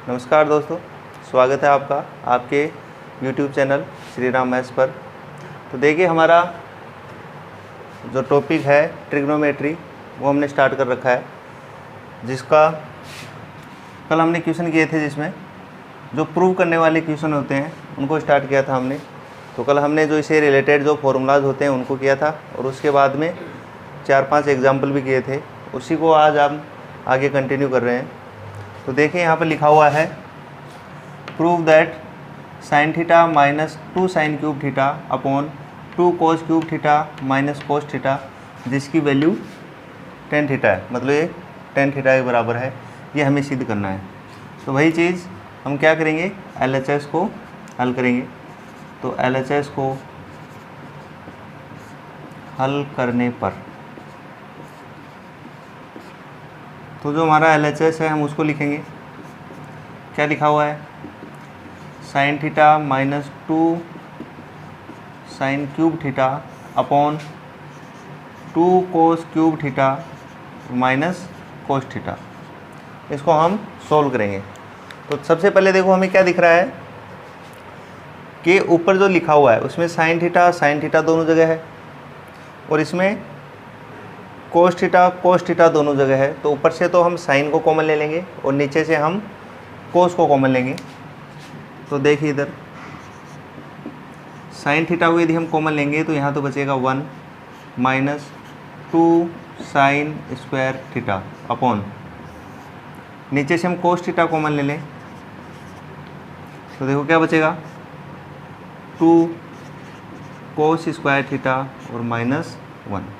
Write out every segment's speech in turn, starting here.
नमस्कार दोस्तों, स्वागत है आपका आपके YouTube channel Shri Ram maths पर। तो देखिए, हमारा जो टॉपिक है ट्रिग्नोमेट्री वो हमने स्टार्ट कर रखा है, जिसका कल हमने क्वेश्चन किए थे, जिसमें जो प्रूव करने वाले क्वेश्चन होते हैं उनको स्टार्ट किया था हमने। तो कल हमने जो इसे रिलेटेड जो फॉर्मूलाज होते हैं उनको किया था, और उसके बाद में 4-5 एग्जाम्पल भी किए थे। उसी को आज हम आगे कंटिन्यू कर रहे हैं। तो देखिए, यहाँ पर लिखा हुआ है prove that sine theta minus 2 sine cube theta upon 2 cos cube theta minus cos theta, जिसकी वैल्यू tan थीटा है, मतलब ये tan थीटा के बराबर है। ये हमें सिद्ध करना है। तो वही चीज़ हम क्या करेंगे, LHS को हल करेंगे। तो LHS को हल करने पर तो जो हमारा LHS है हम उसको लिखेंगे। क्या लिखा हुआ है, sine theta minus 2 sine cube theta upon 2 cos cube theta minus cos theta. इसको हम सोल्व करेंगे। तो सबसे पहले देखो, हमें क्या दिख रहा है कि ऊपर जो लिखा हुआ है उसमें साइन थीटा दोनों जगह है, और इसमें कोस थीटा दोनों जगह है। तो ऊपर से तो हम साइन को कॉमन ले लेंगे और नीचे से हम कोस को कॉमन लेंगे। तो देखिए, इधर साइन थीटा को यदि हम कॉमन लेंगे तो यहाँ तो बचेगा 1 minus 2 sign square theta upon, नीचे से हम कोस थीटा कॉमन ले लें तो देखो क्या बचेगा, 2 कोस स्क्वायर थीटा और माइनस 1।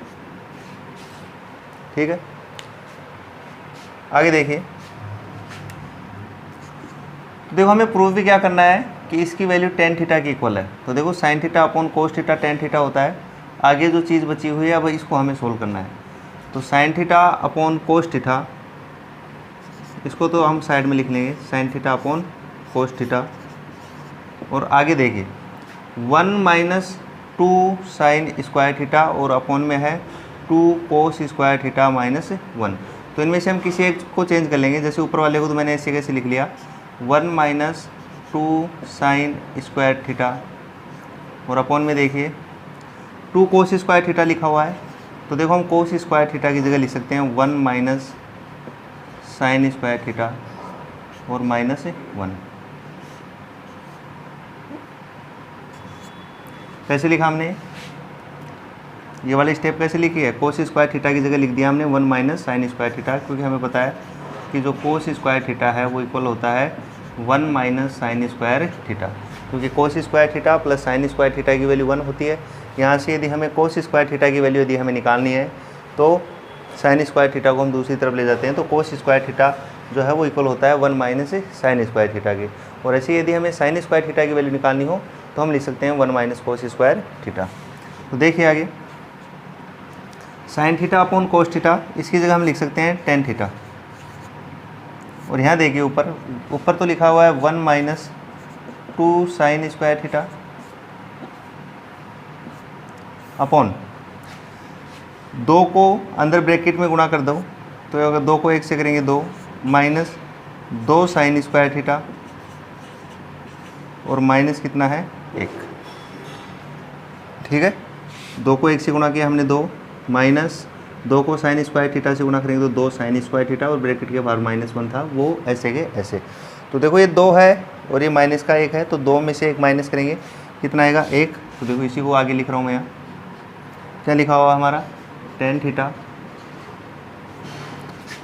ठीक है, आगे देखिए। देखो, हमें प्रूव भी क्या करना है कि इसकी वैल्यू tan थीटा की इक्वल है। तो देखो, sine theta upon cos theta tan theta होता है। आगे जो चीज़ बची हुई है अब इसको हमें सोल्व करना है। तो sine theta upon cos theta, इसको तो हम साइड में लिख लेंगे, sine theta upon cos theta. और आगे देखिए, 1 माइनस 2 साइन स्क्वायर थीटा और अपॉन में है 2 कोस स्क्वायर थीटा माइनस 1। तो इनमें से हम किसी एक को चेंज कर लेंगे। जैसे ऊपर वाले को तो मैंने ऐसे कैसे लिख लिया, 1 माइनस 2 साइन स्क्वायर थीटा, और अपॉन में देखिए 2 कोस स्क्वायर थीटा लिखा हुआ है। तो देखो, हम कोस स्क्वायर थीटा की जगह लिख सकते हैं 1 माइनस साइन स्क्वायर थीटा और माइनस 1। कैसे लिखा हमने, ये वाली स्टेप कैसे लिखी है, कोस स्क्वायर थीटा की जगह लिख दिया हमने 1 माइनस साइन स्क्वायर थीटा, क्योंकि हमें पता है कि जो कोस स्क्वायर थीटा है वो इक्वल होता है 1 माइनस साइन स्क्वायर थीटा, क्योंकि कोस square theta plus sine square theta की वैल्यू 1 होती है। यहाँ से यदि हमें कोस स्क्वायर थीटा की वैल्यू यदि हमें निकालनी है तो साइन स्क्वायर थीटा को हम दूसरी तरफ ले जाते हैं। तो कोस स्क्वायर थीटा जो है वो इक्वल होता है 1 माइनस साइन स्क्वायर थीटा के। और ऐसे यदि हमें साइन स्क्वायर थीटा की वैल्यू निकालनी हो तो हम लिख सकते हैं 1 माइनस कोस स्क्वायर थीटा। तो देखिए आगे, sine theta upon cos theta, इसकी जगह हम लिख सकते हैं tan थीटा। और यहाँ देखिए, ऊपर तो लिखा हुआ है 1 minus 2 sign square theta upon 2 को अंदर ब्रैकेट में गुणा कर दो, तो अगर 2 को 1 से करेंगे 2 माइनस 2 साइन स्क्वायर थीटा और माइनस कितना है 1। ठीक है, 2 को 1 से गुणा किया हमने 2 माइनस 2 को साइन स्क्वायर थीटा से गुणा करेंगे तो 2 साइन स्क्वायर थीटा, और ब्रैकेट के बाहर माइनस 1 था, वो ऐसे के ऐसे। तो देखो, ये 2 है और ये माइनस का 1 है, तो 2 में से 1 माइनस करेंगे, कितना आएगा 1। तो देखो, इसी को आगे लिख रहा हूँ मैं यहाँ। क्या लिखा हुआ हमारा, tan theta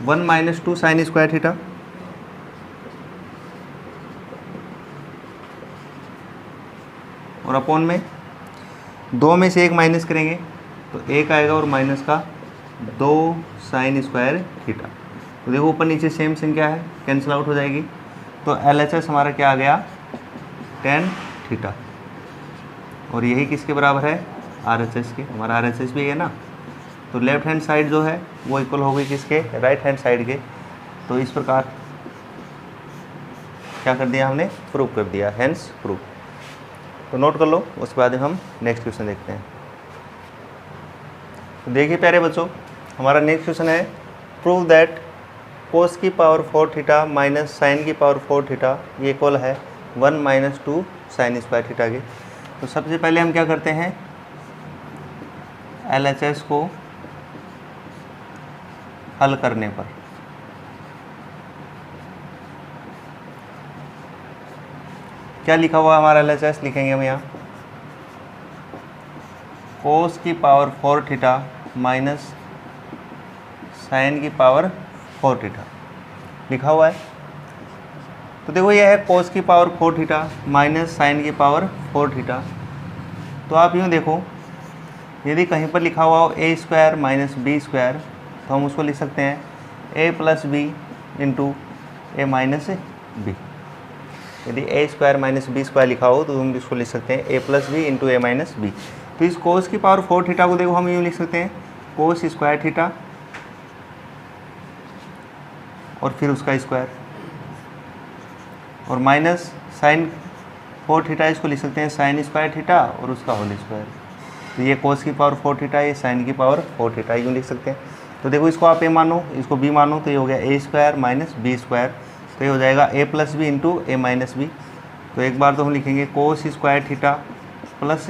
1 minus 2 sign square theta और अपॉन में 2 में से 1 माइनस करेंगे तो 1 आएगा, और माइनस का 2 साइन स्क्वायर थीटा। तो देखो, ऊपर नीचे सेम संख्या है, कैंसिल आउट हो जाएगी। तो LHS हमारा क्या आ गया, tan थीटा। और यही किसके बराबर है, RHS के। हमारा RHS भी है ना। तो लेफ्ट हैंड साइड जो है वो इक्वल हो गई किसके, राइट हैंड साइड के। तो इस प्रकार क्या कर दिया हमने, प्रूव कर दिया, हैंस प्रूव। तो नोट कर लो, उसके बाद हम नेक्स्ट क्वेश्चन देखते हैं। तो देखिए प्यारे बच्चों, हमारा नेक्स्ट क्वेश्चन है प्रूव दैट कोस की पावर 4 थीटा माइनस साइन की पावर 4 थीटा ये इक्वल है 1 माइनस 2 साइन स्क्वायर थीटा के। तो सबसे पहले हम क्या करते हैं, LHS को हल करने पर क्या लिखा हुआ हमारा LHS लिखेंगे हम यहाँ कोस की पावर 4 थीटा माइनस साइन की पावर 4 थीटा लिखा हुआ है। तो देखो यह है कोस की पावर 4 थीटा माइनस साइन की पावर 4 थीटा। तो आप यूँ देखो, यदि कहीं पर लिखा हुआ हो ए स्क्वायर माइनस बी स्क्वायर तो हम उसको लिख सकते हैं A plus B into A minus B. यदि ए स्क्वायर माइनस बी स्क्वायर लिखा हो तो हम इसको लिख सकते हैं A plus B into A minus B. तो इस कोस की पावर 4 थीटा को देखो हम यूँ लिख सकते हैं कोस स्क्वायर थीटा और फिर उसका स्क्वायर, और माइनस साइन 4 थीटा इसको लिख सकते हैं साइन स्क्वायर थीटा और उसका होल स्क्वायर। तो ये कोस की पावर 4 थीटा, ये साइन की पावर 4 थीटा यूँ लिख सकते हैं। तो देखो इसको आप ए मानो, इसको बी मानो, तो ये हो गया A square minus B square. तो ये हो जाएगा A plus B into A minus B. तो एक बार तो हम लिखेंगे cos square theta plus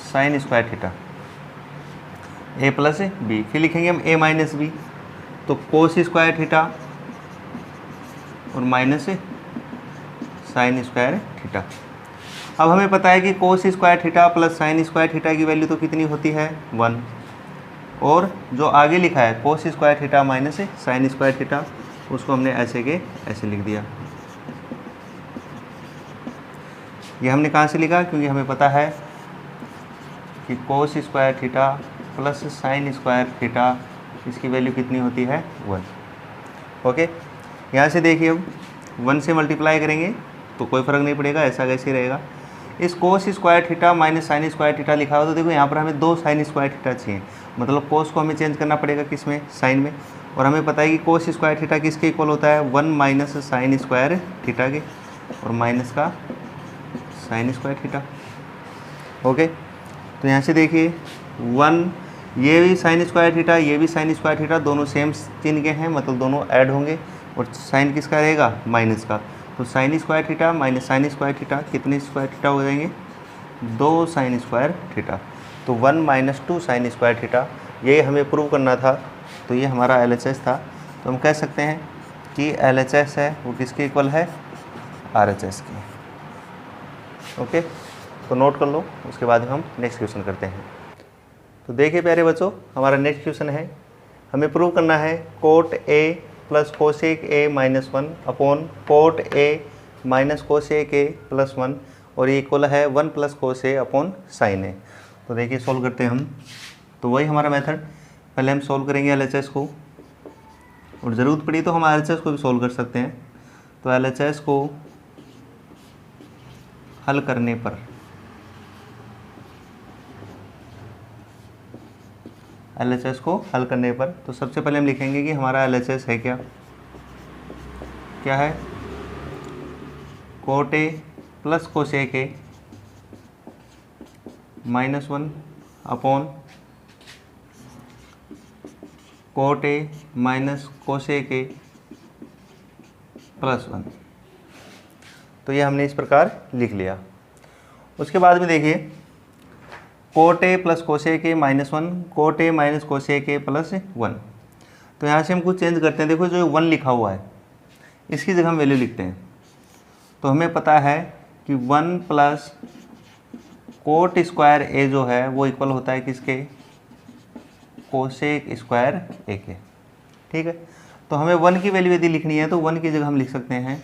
sine square theta A plus B, फिर लिखेंगे हम ए माइनस बी, तो कोस स्क्वायर थीटा और माइनस साइन स्क्वायर थीटा। अब हमें पता है कि cos square theta plus sine square theta की वैल्यू तो कितनी होती है 1, और जो आगे लिखा है कोस square theta minus sine square theta उसको हमने ऐसे के ऐसे लिख दिया। ये हमने कहाँ से लिखा, क्योंकि हमें पता है कि cos square theta plus sine square theta इसकी वैल्यू कितनी होती है 1। ओके, यहाँ से देखिए अब 1 से मल्टीप्लाई करेंगे तो कोई फ़र्क नहीं पड़ेगा, ऐसा कैसे रहेगा। इस कोस square theta minus sine square theta लिखा हो तो देखो यहाँ पर हमें 2 साइन स्क्वायर थीटा चाहिए, मतलब कोस को हमें चेंज करना पड़ेगा किस में, साइन में। और हमें पता है कि कोस स्क्वायर थीटा किसके इक्वल होता है 1 माइनस साइन स्क्वायर थीटा के, और माइनस का साइन स्क्वायर थीटा। ओके, तो यहाँ से देखिए 1, ये भी साइन स्क्वायर थीटा, ये भी साइन स्क्वायर थीटा, दोनों सेम चिन्ह के हैं, मतलब दोनों ऐड होंगे, और साइन किसका रहेगा माइनस का। तो sign square theta minus sine square theta कितने स्क्वायर थीटा हो जाएंगे 2 साइन स्क्वायर थीटा। तो 1 माइनस 2 साइन स्क्वायर थीटा, ये हमें प्रूव करना था। तो ये हमारा LHS था। तो हम कह सकते हैं कि LHS है वो किसके इक्वल है RHS की। ओके, तो नोट कर लो, उसके बाद हम नेक्स्ट क्वेश्चन करते हैं। तो देखिए प्यारे बच्चों, हमारा नेक्स्ट क्वेश्चन है, हमें प्रूव करना है cot A plus cosec A minus 1 upon cot A minus cosec A plus 1, और ये इक्वल है 1 plus cos A upon sine A। तो देखिए सॉल्व करते हैं हम। तो वही हमारा मेथड, पहले हम सॉल्व करेंगे LHS को, और ज़रूरत पड़ी तो हम RHS को भी सॉल्व कर सकते हैं। तो LHS को हल करने पर LHS को हल करने पर तो सबसे पहले हम लिखेंगे कि हमारा LHS है क्या है cot A plus cosec A minus 1 upon cot A minus cosec A plus 1। तो ये हमने इस प्रकार लिख लिया। उसके बाद में देखिए cot A plus cosec A minus 1, cot A minus cosec A plus 1। तो यहाँ से हम कुछ चेंज करते हैं। देखो जो 1 लिखा हुआ है इसकी जगह हम वैल्यू लिखते हैं। तो हमें पता है कि 1 प्लस कोट स्क्वायर A जो है वो इक्वल होता है किसके, कोसेक स्क्वायर A के। ठीक है, तो हमें 1 की वैल्यू यदि लिखनी है तो 1 की जगह हम लिख सकते हैं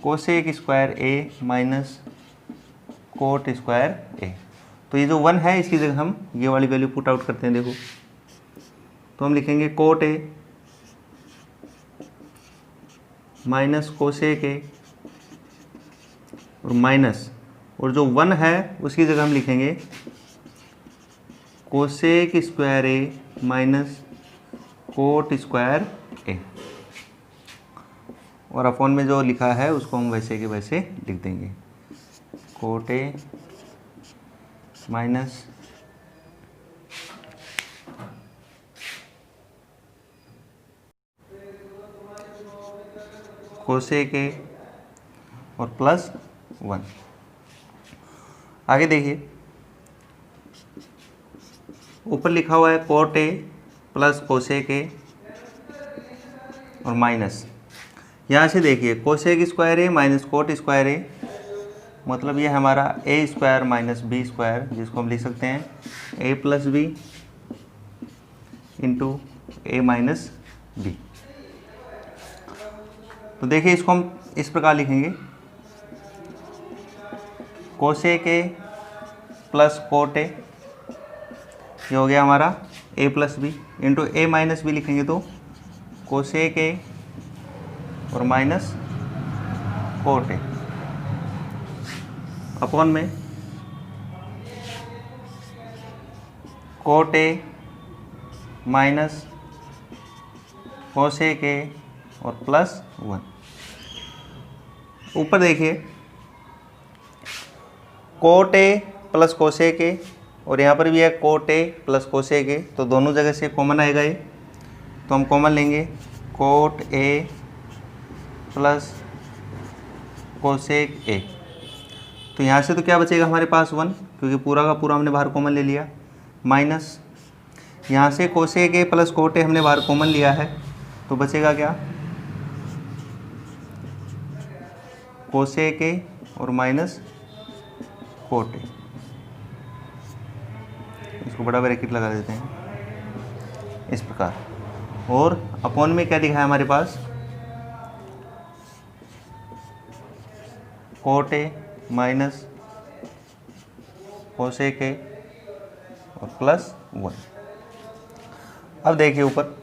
cosec square A minus cot square A। तो ये जो 1 है इसकी जगह हम ये वाली वैल्यू पुट आउट करते हैं। देखो तो हम लिखेंगे cot A minus cosec A और माइनस, और जो 1 है उसकी जगह हम लिखेंगे cosec square A minus cot square A, और अपॉन में जो लिखा है उसको हम वैसे के वैसे लिख देंगे cot A minus cosec A और प्लस 1। आगे देखिए, ऊपर लिखा हुआ है cot A plus cosec A और माइनस, यहाँ से देखिए cosec square A minus cot square A, मतलब ये हमारा A square minus B square, जिसको हम लिख सकते हैं A plus B into A minus B. तो देखिए इसको हम इस प्रकार लिखेंगे, cosec A plus cot A, ये हो गया हमारा ए plus B, into A minus B लिखेंगे तो कोसेक ए और माइनस कोट ए अपॉन में coat A minus cosec A और प्लस 1। ऊपर देखिए coat A plus cosec A और यहाँ पर भी है कोट ए प्लस कोसेक ए, तो दोनों जगह से कॉमन आएगा ये, तो हम कॉमन लेंगे कोट ए प्लस कोसेक ए। तो यहाँ से तो क्या बचेगा हमारे पास 1, क्योंकि पूरा का पूरा हमने बाहर कॉमन ले लिया, माइनस यहाँ से कोसेक ए प्लस कोट ए हमने बाहर कॉमन लिया है, तो बचेगा क्या, कोसेक ए और माइनस कोट ए। इसको बड़ा ब्रैकेट लगा देते हैं इस प्रकार, और अपॉन में क्या लिखा है हमारे पास, cot A minus cosec A और प्लस 1। अब देखिए ऊपर,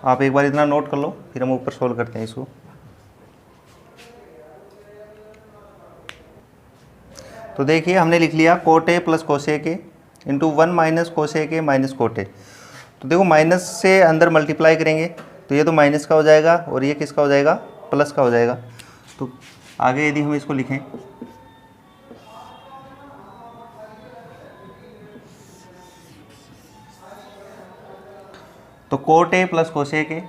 आप एक बार इतना नोट कर लो, फिर हम ऊपर सोल्व करते हैं इसको। तो देखिए हमने लिख लिया coat A plus cosec A into 1 minus cosec A minus cot A. तो देखो माइनस से अंदर मल्टीप्लाई करेंगे तो ये तो माइनस का हो जाएगा और ये किसका हो जाएगा, प्लस का हो जाएगा। तो आगे यदि हम इसको लिखें, तो coat A plus cosec A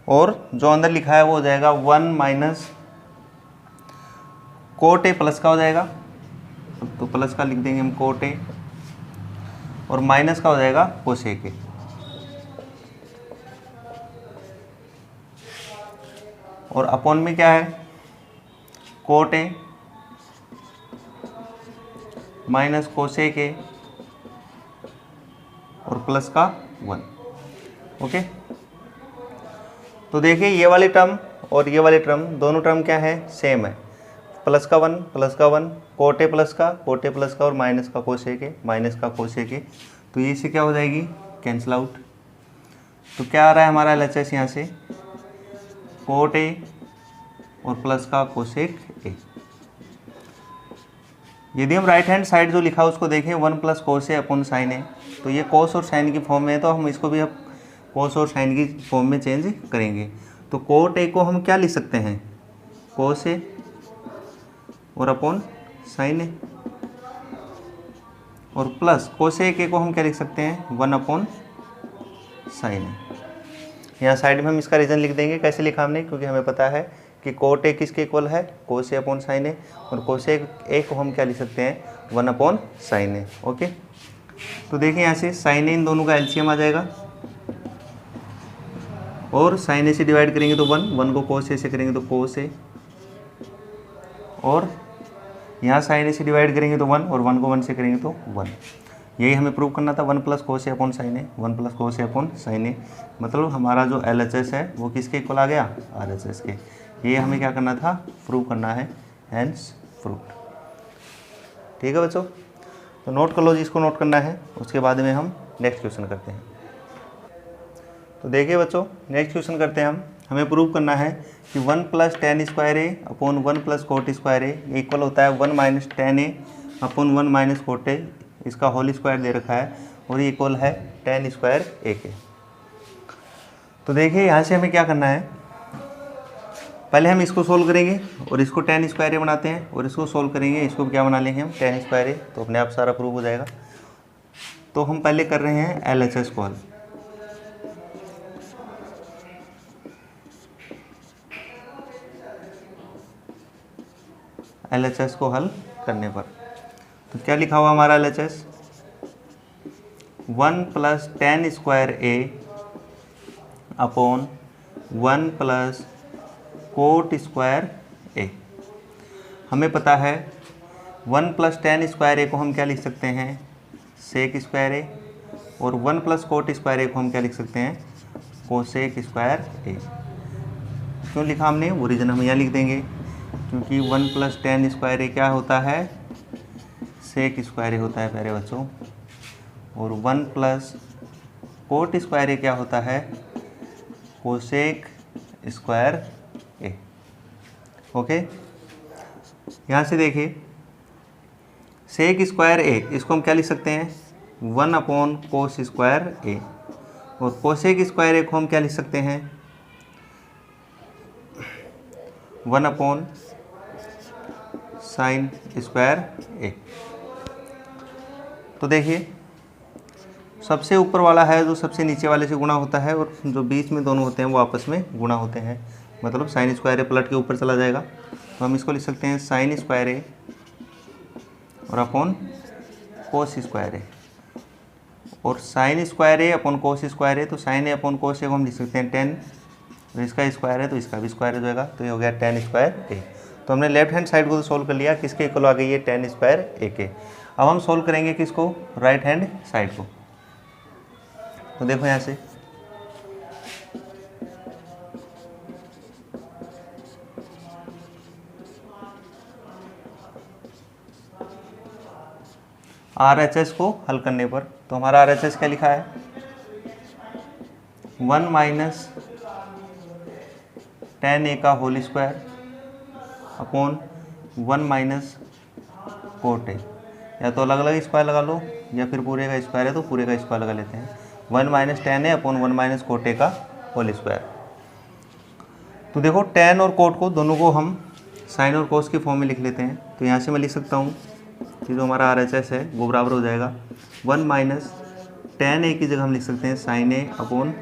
और जो अंदर लिखा है वो हो जाएगा 1 माइनस कोट ए प्लस का हो जाएगा, तो प्लस का लिख देंगे हम कोट ए, और माइनस का हो जाएगा कोसेक ए। और अपॉन में क्या है, cot A minus cosec A और प्लस का 1। ओके, तो देखिए ये वाली टर्म और ये वाली टर्म, दोनों टर्म क्या है, सेम है, प्लस का 1 प्लस का 1, कोट ए प्लस का और माइनस का कोसेक ए माइनस का कोसेक ए। तो ये से क्या हो जाएगी, कैंसिल आउट। तो क्या आ रहा है हमारा LHS यहाँ से, कोट ए और प्लस का कोसेक ए। यदि हम राइट हैंड साइड जो लिखा उसको देखें, 1 प्लस कोस ए अपॉन साइन ए, तो ये कोस और साइन की फॉर्म में है, तो हम इसको भी अब कोस और साइन की फॉर्म में चेंज करेंगे। तो कोट ए को हम क्या लिख सकते हैं, कोस ए और अपॉन साइन ए, और प्लस कोसेक ए को हम क्या लिख सकते हैं, 1 अपॉन साइन ए। यहाँ साइड में हम इसका रीज़न लिख देंगे, कैसे लिखा हमने, क्योंकि हमें पता है कि कोट ए किसके इक्वल है, कोस ए अपॉन साइन ए, और कोसेक ए को हम क्या लिख सकते हैं, 1 अपॉन साइन ए। ओके, तो देखिए यहाँ से साइन ए इन दोनों का एलसीएम आ जाएगा, और साइन ए से डिवाइड करेंगे तो 1 को कोस ए से करेंगे तो कोस ए, और यहाँ साइन ए से डिवाइड करेंगे तो 1 और 1 को 1 से करेंगे तो 1। यही हमें प्रूव करना था, 1 प्लस कोस ए अपॉन साइन ए, 1 प्लस कोस ए अपॉन साइन ए, मतलब हमारा जो LHS है वो किसके इक्वल आ गया, RHS के। ये हमें क्या करना था, प्रूव करना है, हैंस प्रूव्ड। ठीक है बच्चों, तो नोट कर लो जिसको नोट करना है, उसके बाद में हम नेक्स्ट क्वेश्चन करते हैं। तो देखिए बच्चों, नेक्स्ट क्वेश्चन करते हैं हम। हमें प्रूव करना है कि 1 प्लस टेन स्क्वायर ए अपॉन 1 प्लस कोट स्क्वायर ए इक्वल होता है 1 minus ten A upon 1 minus cot A, इसका होल स्क्वायर दे रखा है, और ये इक्वल है टेन स्क्वायर ए के। तो देखिए यहाँ से हमें क्या करना है, पहले हम इसको सोल्व करेंगे और इसको टेन स्क्वायर ए बनाते हैं, और इसको सोल्व करेंगे, इसको क्या बना लेंगे हम, टेन स्क्वायर ए, तो अपने आप सारा प्रूव हो जाएगा। तो हम पहले कर रहे हैं LHS को हल। LHS को हल करने पर तो क्या लिखा हुआ हमारा LHS, 1 + tan square a upon 1 + coat square a। हमें पता है 1 + tan स्क्वायर a को हम क्या लिख सकते हैं, सेक स्क्वायर a, और 1 + कोट स्क्वायर a को हम क्या लिख सकते हैं, कोसेक स्क्वायर a। क्यों लिखा हमने, वो रीज़न हम यहाँ लिख देंगे, क्योंकि 1 + tan स्क्वायर a क्या होता है, सेक स्क्वायर a होता है प्यारे बच्चों, और 1 + कोट स्क्वायर a क्या होता है, कोसेक स्क्वायर a। ओके, यहाँ से देखिए सेक स्क्वायर a, इसको हम क्या लिख सकते हैं, 1 अपॉन कोस स्क्वायर a, और कोसेक स्क्वायर a को हम क्या लिख सकते हैं, 1 अपॉन साइन स्क्वायर a। तो देखिए सबसे ऊपर वाला है जो सबसे नीचे वाले से गुणा होता है, और जो बीच में दोनों होते हैं वो आपस में गुणा होते हैं, मतलब साइन स्क्वायर a पलट के ऊपर चला जाएगा। तो हम इसको लिख सकते हैं साइन स्क्वायर a और अपॉन कोस स्क्वायर a, और sine square a upon cos square a, तो sine a upon cos a को हम लिख सकते हैं 10, तो इसका स्क्वायर है तो इसका भी स्क्वायर हो जाएगा, तो ये हो गया tan स्क्वायर a। तो हमने लेफ्ट हैंड साइड को तो सोल्व कर लिया, किसके इक्वल आ गई है, tan स्क्वायर a के। अब हम सोल्व करेंगे किसको, राइट हैंड साइड को। तो देखो यहाँ से RHS को हल करने पर, तो हमारा RHS क्या लिखा है, 1 - tan a का whole square upon 1 - cot a। या तो अलग अलग स्क्वायर लगा लो, या फिर पूरे का स्क्वायर है तो पूरे का स्क्वायर लगा लेते हैं, 1 - tan a upon 1 - cot a का होल स्क्वायर। तो देखो tan और कोट को दोनों को हम साइन और कोस के फॉर्म में लिख लेते हैं। तो यहाँ से मैं लिख सकता हूँ कि जो हमारा RHS है वो बराबर हो जाएगा 1 - tan a की जगह हम लिख सकते हैं sine a upon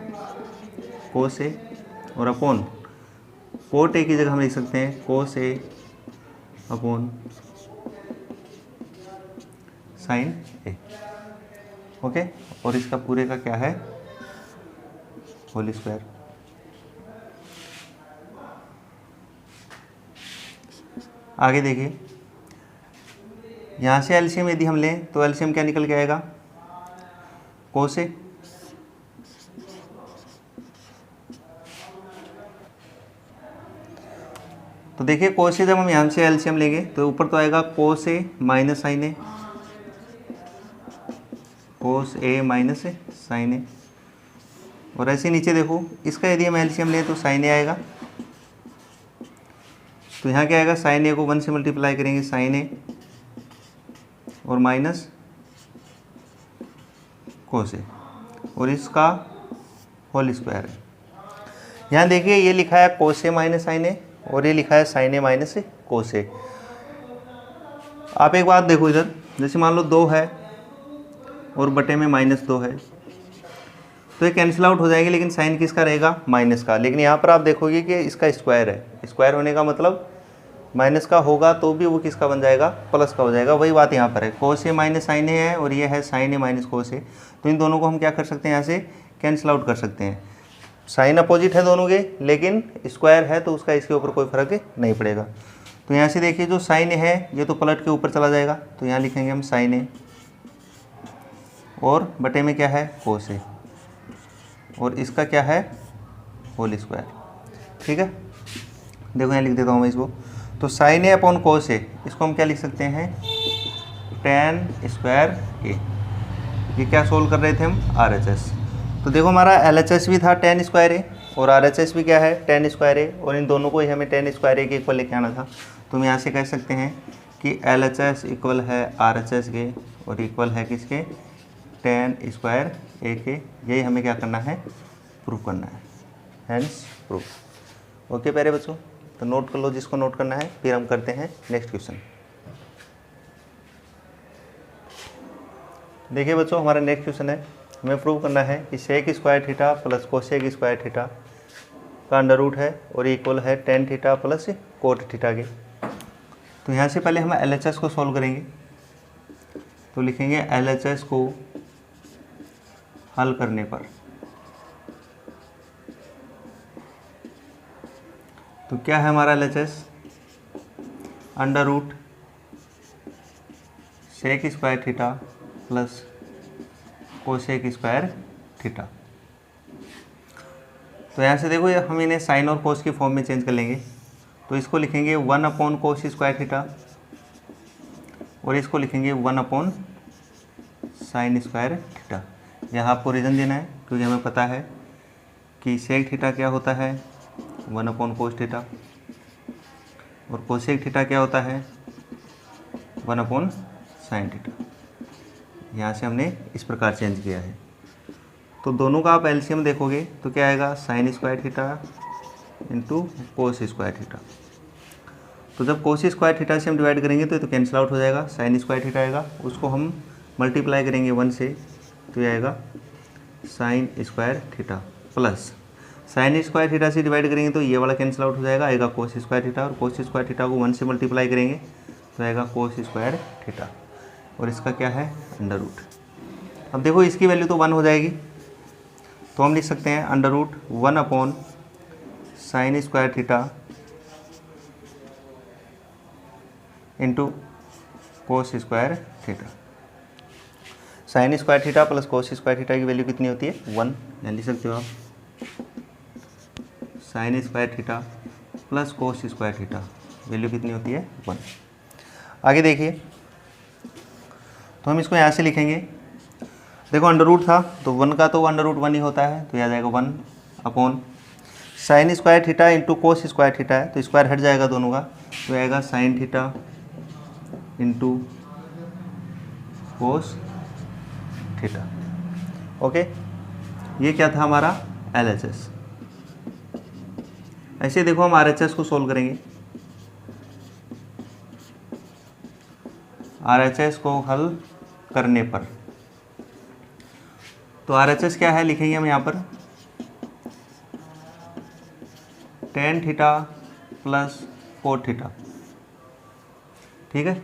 cos a, और अपॉन कोट a की जगह हम लिख सकते हैं cos a upon sine a। Okay, और इसका पूरे का क्या है, होल स्क्वायर। आगे देखिए, यहाँ से एलसीएम यदि हम लें तो एलसीएम क्या निकल के आएगा, कोस a, तो देखिए कोस a जब हम यहाँ से एलसीएम लेंगे तो ऊपर तो आएगा cos a minus sine a, cos a minus sine a, और ऐसे नीचे देखो इसका यदि हम एलसीएम लें तो साइन a आएगा। तो यहाँ क्या आएगा, साइन a को 1 से मल्टीप्लाई करेंगे साइन a, और माइनस कोस a, और इसका होल स्क्वायर है। यहाँ देखिए ये लिखा है cos a minus sine a, और ये लिखा है sine a minus cos a। आप एक बात देखो इधर, जैसे मान लो 2 है और बटे में -2 है, तो ये कैंसिल आउट हो जाएंगे, लेकिन साइन किसका रहेगा, माइनस का। लेकिन यहाँ पर आप देखोगे कि इसका स्क्वायर है, स्क्वायर होने का मतलब माइनस का होगा तो भी वो किसका बन जाएगा, प्लस का हो जाएगा। वही बात यहाँ पर है, cos a minus sine a है और ये है sine a minus cos a। तो इन दोनों को हम क्या कर सकते हैं, यहाँ से कैंसिल आउट कर सकते हैं। साइन अपोजिट है दोनों के, लेकिन स्क्वायर है तो उसका इसके ऊपर कोई फर्क नहीं पड़ेगा। तो यहाँ से देखिए जो साइन a है ये तो पलट के ऊपर चला जाएगा, तो यहाँ लिखेंगे हम साइन a, और बटे में क्या है, कोस a, और इसका क्या है, होल स्क्वायर। ठीक है, देखो यहाँ लिख देता हूँ मैं इसको। तो sine a upon cos a, इसको हम क्या लिख सकते हैं, tan स्क्वायर a। ये क्या सोल्व कर रहे थे हम, RHS। तो देखो हमारा LHS भी था tan स्क्वायर a, और RHS भी क्या है, tan स्क्वायर a, और इन दोनों को ही हमें tan स्क्वायर a के इक्वल लेके आना था। तो हम यहाँ से कह सकते हैं कि LHS इक्वल है RHS के, और इक्वल है किसके, tan स्क्वायर a के। यही हमें क्या करना है, प्रूफ करना है, हैंस प्रूफ। ओके प्यारे बच्चों, तो नोट कर लो जिसको नोट करना है, फिर हम करते हैं नेक्स्ट क्वेश्चन। देखिए बच्चों, हमारा नेक्स्ट क्वेश्चन है, हमें प्रूव करना है कि sec square theta plus cosec square theta का अंडर रूट है और इक्वल है tan theta plus cot theta के। तो यहाँ से पहले हम LHS को सॉल्व करेंगे। तो लिखेंगे LHS को हल करने पर, तो क्या है हमारा LHS, under root sec square theta plus cosec square theta. तो यहाँ से देखो, हम इन्हें साइन और कोस की फॉर्म में चेंज कर लेंगे। तो इसको लिखेंगे 1 अपॉन कोस स्क्वायर थीटा और इसको लिखेंगे 1 अपॉन साइन स्क्वायर थीटा। यहाँ आपको रीज़न देना है क्योंकि हमें पता है कि सेक थीटा क्या होता है 1 अपॉन कोस थीटा और कोसेक थीटा क्या होता है 1 अपॉन साइन थीटा। यहाँ से हमने इस प्रकार चेंज किया है। तो दोनों का आप एलसीएम देखोगे तो क्या आएगा, sign square theta into cos square theta. तो जब कोस स्क्वायर थीटा से हम डिवाइड करेंगे तो कैंसिल आउट हो जाएगा, साइन स्क्वायर थीटा आएगा, उसको हम मल्टीप्लाई करेंगे 1 से, तो ये आएगा sign square theta plus sine square theta से डिवाइड करेंगे तो ये वाला कैंसिल आउट हो जाएगा, आएगा कोस स्क्वायर थीटा और कोस स्क्वायर थीटा को 1 से मल्टीप्लाई करेंगे तो आएगा कोस स्क्वायर थीटा और इसका क्या है अंडर रूट। अब देखो इसकी वैल्यू तो 1 हो जाएगी, तो हम लिख सकते हैं under root 1 upon sine square theta into cos square theta. Sine square theta plus cos square theta की वैल्यू कितनी होती है 1, यहाँ लिख सकते हो आप sine square theta plus cos square theta value कितनी होती है 1। आगे देखिए, तो हम इसको यहाँ से लिखेंगे, देखो अंडर रूट था तो 1 का तो अंडर रूट 1 ही होता है, तो याद आएगा 1 upon sine square theta into cos square theta है तो स्क्वायर हट जाएगा दोनों का, तो आएगा sine theta into cos theta. Okay, ये क्या था हमारा LHS। ऐसे देखो हम RHS को सोल्व करेंगे। RHS को हल करने पर, तो RHS क्या है लिखेंगे हम यहाँ पर ten theta plus cot theta. ठीक है,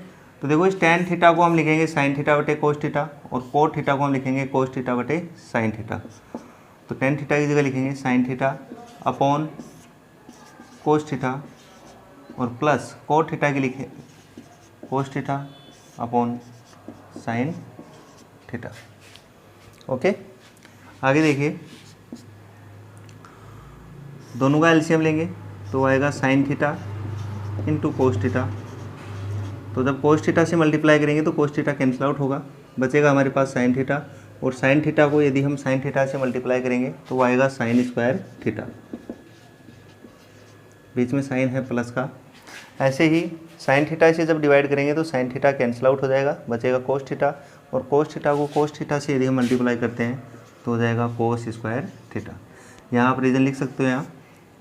तो देखो इस टेन थीटा को हम लिखेंगे साइन थीटा बटे कोस थीटा और कोट थीटा को हम लिखेंगे कोस थीटा बटे साइन थीटा। तो टेन थीटा की जगह लिखेंगे sine theta upon cos theta और प्लस कोट थीटा की लिखे cos theta upon sine theta. Okay, आगे देखिए, दोनों का एलसीएम लेंगे तो आएगा sine theta into cos theta. तो जब कोस थीटा से मल्टीप्लाई करेंगे तो कोस थीटा कैंसिल आउट होगा, बचेगा हमारे पास साइन थीटा और साइन थीटा को यदि हम साइन थीटा से मल्टीप्लाई करेंगे तो वो आएगा साइन स्क्वायर थीटा, बीच में साइन है प्लस का। ऐसे ही साइन थीटा से जब डिवाइड करेंगे तो साइन थीटा कैंसिल आउट हो जाएगा, बचेगा कोस थीटा और कोस थीटा को कोस थीटा से यदि हम मल्टीप्लाई करते हैं तो हो जाएगा कोस स्क्वायर थीटा। यहाँ आप रीज़न लिख सकते हो यहाँ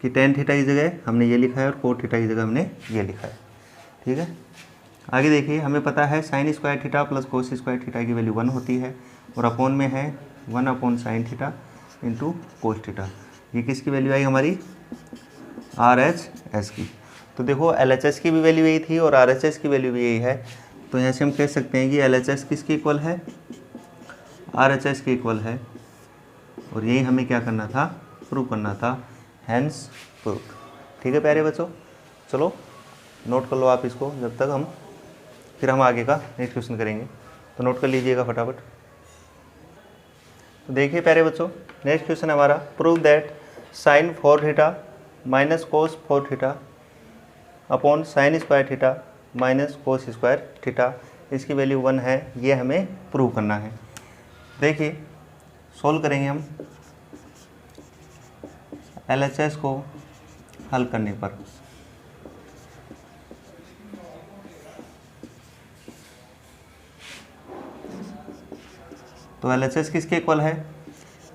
कि टेन थीटा की जगह हमने ये लिखा है और कोट थीटा की जगह हमने ये लिखा है। ठीक है, आगे देखिए, हमें पता है sign square theta plus cos square theta की वैल्यू 1 होती है और अपॉन में है 1 upon sine theta into cos theta. ये किसकी वैल्यू आई हमारी RHS की। तो देखो LHS की भी वैल्यू यही थी और RHS की वैल्यू भी यही है, तो यहाँ से हम कह सकते हैं कि LHS किसकी इक्वल है RHS की इक्वल है और यही हमें क्या करना था प्रूव करना था, हैंस प्रूव। ठीक है प्यारे बच्चों, चलो नोट कर लो आप इसको, जब तक हम फिर हम आगे का नेक्स्ट क्वेश्चन करेंगे, तो नोट कर लीजिएगा फटाफट। तो देखिए प्यारे बच्चों, नेक्स्ट क्वेश्चन हमारा prove that sine 4 theta minus cos 4 theta upon sine square theta minus cos square theta, इसकी वैल्यू 1 है, ये हमें प्रूव करना है। देखिए सोल्व करेंगे हम LHS को हल करने पर। तो LHS किसके इक्वल है,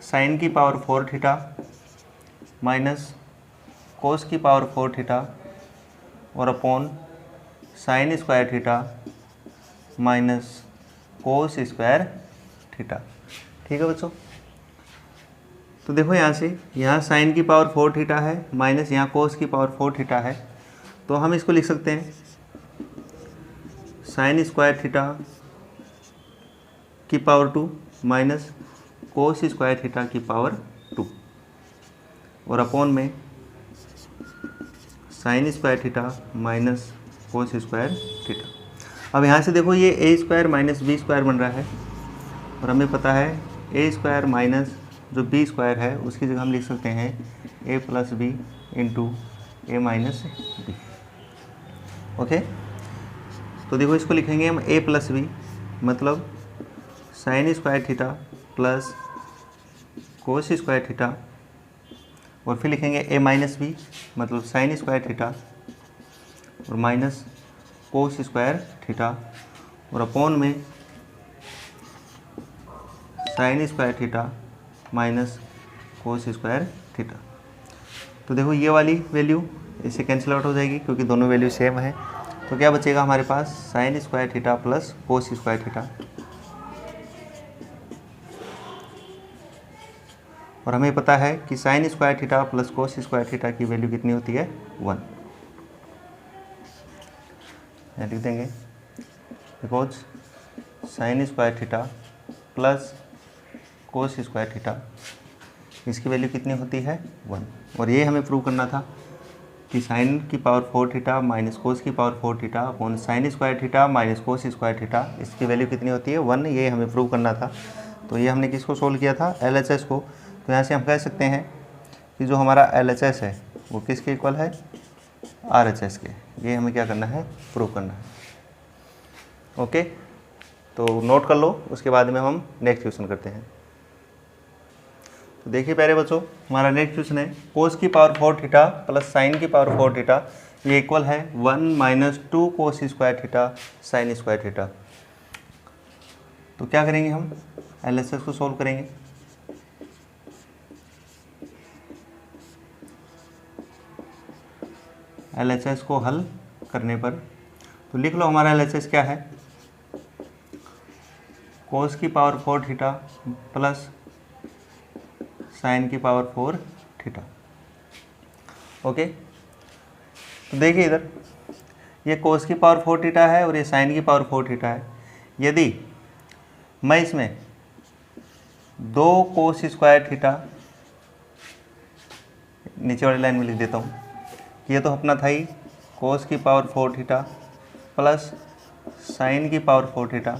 साइन की पावर 4 थीटा माइनस कोस की पावर 4 थीटा और upon sine square theta minus cos square theta. ठीक है बच्चों, तो देखो यहाँ से यहाँ साइन की पावर 4 थीटा है माइनस यहाँ कोस की पावर 4 थीटा है, तो हम इसको लिख सकते हैं साइन स्क्वायर थीटा की power 2 minus cos square theta की पावर 2 और अपॉन में sign square theta minus cos square theta. अब यहाँ से देखो ये ए स्क्वायर माइनस बी स्क्वायर बन रहा है और हमें पता है ए स्क्वायर माइनस जो बी स्क्वायर है उसकी जगह हम लिख सकते हैं A plus B into A minus B. Okay, तो देखो इसको लिखेंगे हम ए प्लस बी मतलब sign square theta plus cos square theta और फिर लिखेंगे ए माइनस बी मतलब साइन स्क्वायर थीटा और माइनस कोस स्क्वायर थीटा और अपॉन में sign square theta minus cos square theta. तो देखो ये वाली वैल्यू इससे कैंसिल आउट हो जाएगी क्योंकि दोनों वैल्यू सेम है, तो क्या बचेगा हमारे पास sine square theta plus cos square theta और हमें पता है कि sine square theta plus cos square theta की वैल्यू कितनी होती है 1। लिख देंगे because sine square theta plus cos square theta इसकी वैल्यू कितनी होती है 1 और ये हमें प्रूव करना था कि साइन की पावर 4 थीटा माइनस कोस की power 4 theta upon sine square theta minus cos square theta इसकी वैल्यू कितनी होती है 1, ये हमें प्रूव करना था। तो ये हमने किसको सोल्व किया था LHS को, तो यहाँ से हम कह सकते हैं कि जो हमारा LHS है वो किसके इक्वल है RHS के, ये हमें क्या करना है प्रूव करना है। ओके, तो नोट कर लो, उसके बाद में हम नेक्स्ट क्वेश्चन करते हैं। तो देखिए पहले बच्चों हमारा नेक्स्ट क्वेश्चन है कोस की पावर 4 थीटा प्लस साइन की पावर 4 थीटा ये इक्वल है 1 माइनस 2 कोस square theta sine square theta. तो क्या करेंगे हम LHS को सोल्व करेंगे। LHS को हल करने पर तो लिख लो हमारा LHS क्या है कोस की पावर 4 थीटा प्लस साइन की पावर 4 थीटा। ओके, तो देखिए इधर ये कोस की पावर 4 थीटा है और ये साइन की पावर 4 थीटा है। यदि मैं इसमें 2 कोस स्क्वायर थीटा नीचे वाली लाइन में लिख देता हूँ, ये तो अपना था ही कोस की पावर 4 थीटा प्लस साइन की पावर 4 थीटा।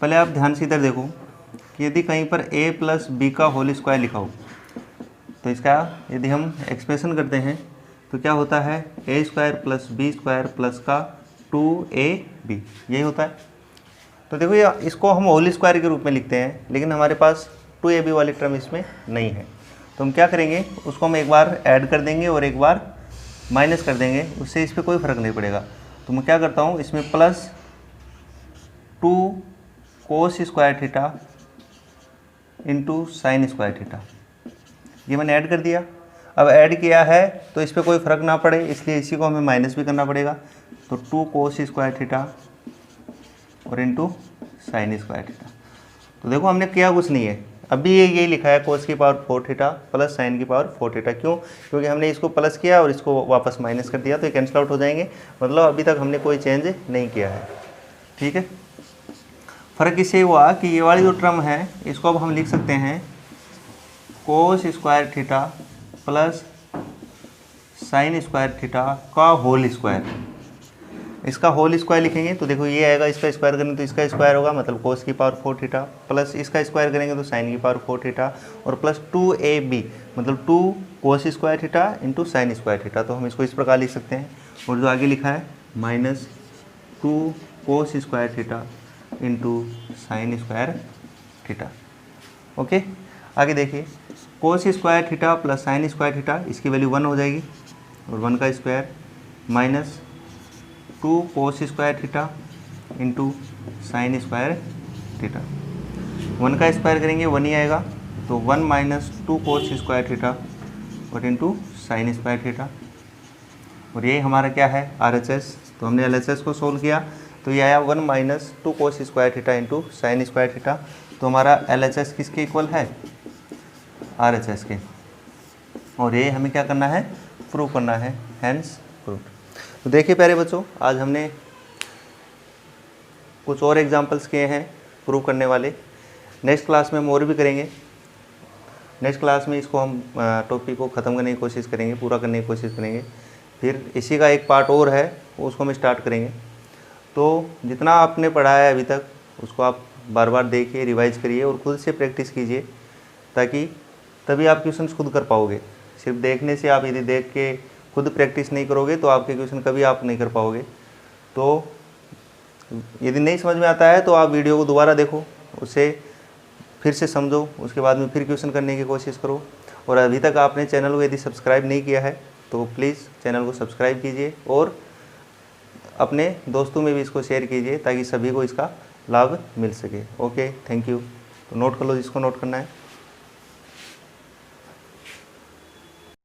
पहले आप ध्यान से इधर देखो कि यदि कहीं पर a प्लस बी का होल स्क्वायर लिखा हो तो इसका यदि हम एक्सप्रेशन करते हैं तो क्या होता है a square plus B square plus का 2ab यही होता है। तो देखो ये इसको हम होल स्क्वायर के रूप में लिखते हैं लेकिन हमारे पास 2ab वाली टर्म इसमें नहीं है, तो हम क्या करेंगे उसको हम एक बार ऐड कर देंगे और एक बार माइनस कर देंगे, उससे इस पर कोई फ़र्क नहीं पड़ेगा। तो मैं क्या करता हूँ इसमें प्लस 2 कोस square theta into sine square theta ये मैंने ऐड कर दिया। अब ऐड किया है तो इस पर कोई फ़र्क ना पड़े इसलिए इसी को हमें माइनस भी करना पड़ेगा। तो 2 कोस स्क्वायर थीटा और इंटू साइन स्क्वायर थीटा। तो देखो हमने किया कुछ नहीं है, अभी ये यही लिखा है कोस की पावर 4 थीटा प्लस साइन की पावर 4 थीटा। क्यों? क्योंकि हमने इसको प्लस किया और इसको वापस माइनस कर दिया तो ये कैंसिल आउट हो जाएंगे, मतलब अभी तक हमने कोई चेंज नहीं किया है। ठीक है, फ़र्क इससे हुआ कि ये वाली जो टर्म है इसको अब हम लिख सकते हैं कोस square theta plus sine square theta का होल स्क्वायर। इसका होल स्क्वायर लिखेंगे तो देखो ये आएगा, इसका स्क्वायर करेंगे तो इसका स्क्वायर होगा मतलब कोस की पावर 4 थीटा प्लस इसका स्क्वायर करेंगे तो साइन की पावर 4 थीटा और प्लस 2ab मतलब 2 कोस square theta into sine square theta. तो हम इसको इस प्रकार लिख सकते हैं और जो आगे लिखा है माइनस 2 कोस square theta into sine square theta. Okay, आगे देखिए कोस square theta plus sine square theta इसकी वैल्यू 1 हो जाएगी और 1 का स्क्वायर माइनस 2 कोस square theta into sine square theta. 1 का स्क्वायर करेंगे 1 ही आएगा तो 1 माइनस 2 कोस स्क्वायर थीटा और इंटू साइन स्क्वायर थीटा और ये हमारा क्या है RHS। तो हमने LHS को सोल्व किया। तो ये आया 1 माइनस 2 कोस square theta into sine square theta. तो हमारा LHS किसके इक्वल है, RHS के, और ये हमें क्या करना है, प्रूव करना है, हैंस प्रूव। तो देखिए प्यारे बच्चों, आज हमने कुछ और एग्जांपल्स किए हैं प्रूव करने वाले। नेक्स्ट क्लास में हम और भी करेंगे। नेक्स्ट क्लास में इसको हम टॉपिक को ख़त्म करने की कोशिश करेंगे, पूरा करने की कोशिश करेंगे। फिर इसी का एक पार्ट और है, उसको हम स्टार्ट करेंगे। तो जितना आपने पढ़ा है अभी तक उसको आप बार बार देखिए, रिवाइज करिए और खुद से प्रैक्टिस कीजिए, ताकि तभी आप क्वेश्चन खुद कर पाओगे। सिर्फ देखने से, आप यदि देख के खुद प्रैक्टिस नहीं करोगे तो आपके क्वेश्चन कभी आप नहीं कर पाओगे। तो यदि नहीं समझ में आता है तो आप वीडियो को दोबारा देखो, उसे फिर से समझो, उसके बाद में फिर क्वेश्चन करने की कोशिश करो। और अभी तक आपने चैनल को यदि सब्सक्राइब नहीं किया है तो प्लीज़ चैनल को सब्सक्राइब कीजिए और अपने दोस्तों में भी इसको शेयर कीजिए, ताकि सभी को इसका लाभ मिल सके। Okay, thank you. तो नोट कर लो जिसको नोट करना है।